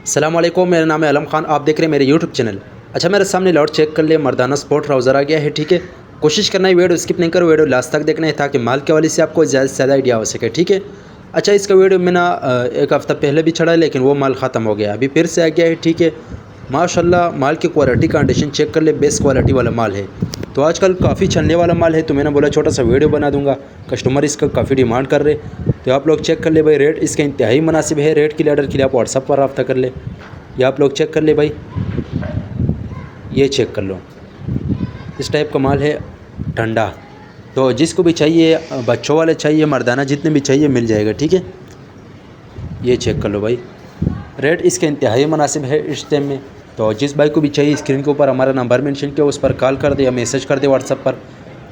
अस्सलामुअलैकुम, मेरा नाम है आलम खान। आप देख रहे हैं मेरे यूट्यूब चैनल। अच्छा, मेरे सामने लॉट चेक कर लिए, मर्दाना स्पोर्ट ट्राउज़र आ गया है। ठीक है, कोशिश करना है वीडियो स्किप नहीं करो, वीडियो लास्ट तक देखना है ताकि माल के वाले से आपको ज़्यादा से ज़्यादा आइडिया हो सके। ठीक है। अच्छा, इसका वीडियो मैंने एक हफ़्ता पहले भी चढ़ा, लेकिन वो माल ख़त्म हो गया, अभी फिर से आ गया है। ठीक है, माशाल्लाह माल की क्वालिटी कंडीशन चेक कर ले, बेस्ट क्वालिटी वाला माल है। तो आजकल काफ़ी चलने वाला माल है, तो मैंने बोला छोटा सा वीडियो बना दूंगा। कस्टमर इसका काफ़ी डिमांड कर रहे, तो आप लोग चेक कर ले भाई। रेट इसका इंतहाई मुनासिब है। रेट के लिए ऑर्डर के लिए आप व्हाट्सअप पर रब्ता कर ले। ये आप लोग चेक कर ले भाई, ये चेक कर लो, इस टाइप का माल है ठंडा। तो जिसको भी चाहिए, बच्चों वाले चाहिए, मर्दाना जितने भी चाहिए मिल जाएगा। ठीक है, ये चेक कर लो भाई। रेट इसके इंतहाई मुनासिब है इस टाइम में। तो जिस भाई को भी चाहिए, स्क्रीन के ऊपर हमारा नंबर मेंशन किया, उस पर कॉल कर दे या मैसेज कर दे व्हाट्सअप पर,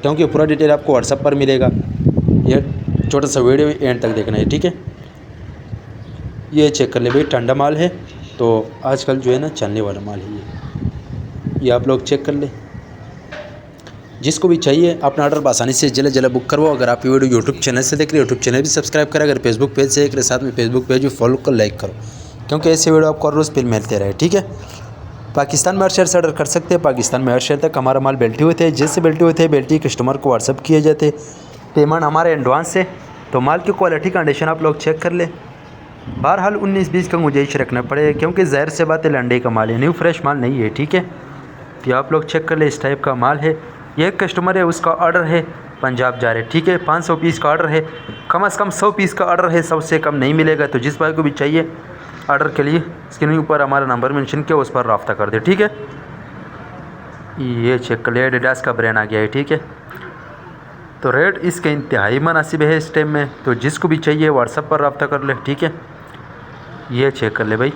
क्योंकि पूरा डिटेल आपको व्हाट्सअप पर मिलेगा। ये छोटा सा वीडियो एंड तक देखना है। ठीक है, ये चेक कर ले भाई, ठंडा माल है। तो आजकल जो है ना चलने वाला माल है ये आप लोग चेक कर ले। जिसको भी चाहिए अपना ऑर्डर आसानी से जल्द जल्द बुक करवाओ। अगर आप ये वीडियो यूट्यूब चैनल से देख रहे हो, यूट्यूब चैनल भी सब्सक्राइब करें। अगर फेसबुक पेज से देख रहे, साथ में फेसबुक पेज भी फॉलो कर लाइक करो, क्योंकि ऐसे वीडियो आपको रोज़ फिर मिलते रहे। ठीक है, पाकिस्तान में हर शहर से ऑर्डर कर सकते हैं। पाकिस्तान में हर शहर तक हमारा माल बेल्टी हुए थे। जैसे बेल्टी हुए थे, बेल्टी कस्टमर को व्हाट्सअप किए जाते, पेमेंट हमारे एडवांस से। तो माल की क्वालिटी कंडीशन आप लोग चेक कर ले। बहरहाल 19-20 का गुंजाइश रखना पड़े, क्योंकि ज़ाहिर से बात है लंडे का माल है, न्यू फ्रेश माल नहीं है। ठीक है, तो आप लोग चेक कर ले, इस टाइप का माल है। ये एक कस्टमर है, उसका ऑर्डर है पंजाब जा रहे। ठीक है, 500 पीस का ऑर्डर है, कम से कम 100 पीस का ऑर्डर है, 100 से कम नहीं मिलेगा। तो जिस भाई को भी चाहिए ऑर्डर के लिए, स्क्रीन के ऊपर हमारा नंबर मेंशन किया, उस पर रब्ता कर दे। ठीक है, ये चेक कर ले, एडिडास का ब्रांड आ गया है। ठीक है, तो रेट इसके इंतहाई मुनासिब है इस टाइम में। तो जिसको भी चाहिए व्हाट्सअप पर रब्ता कर ले। ठीक है, ये चेक कर ले भाई,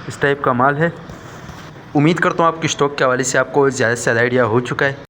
इस टाइप का माल है। उम्मीद करता हूँ आपकी स्टॉक के हवाले से आपको ज़्यादा से ज़्यादा आइडिया हो चुका है।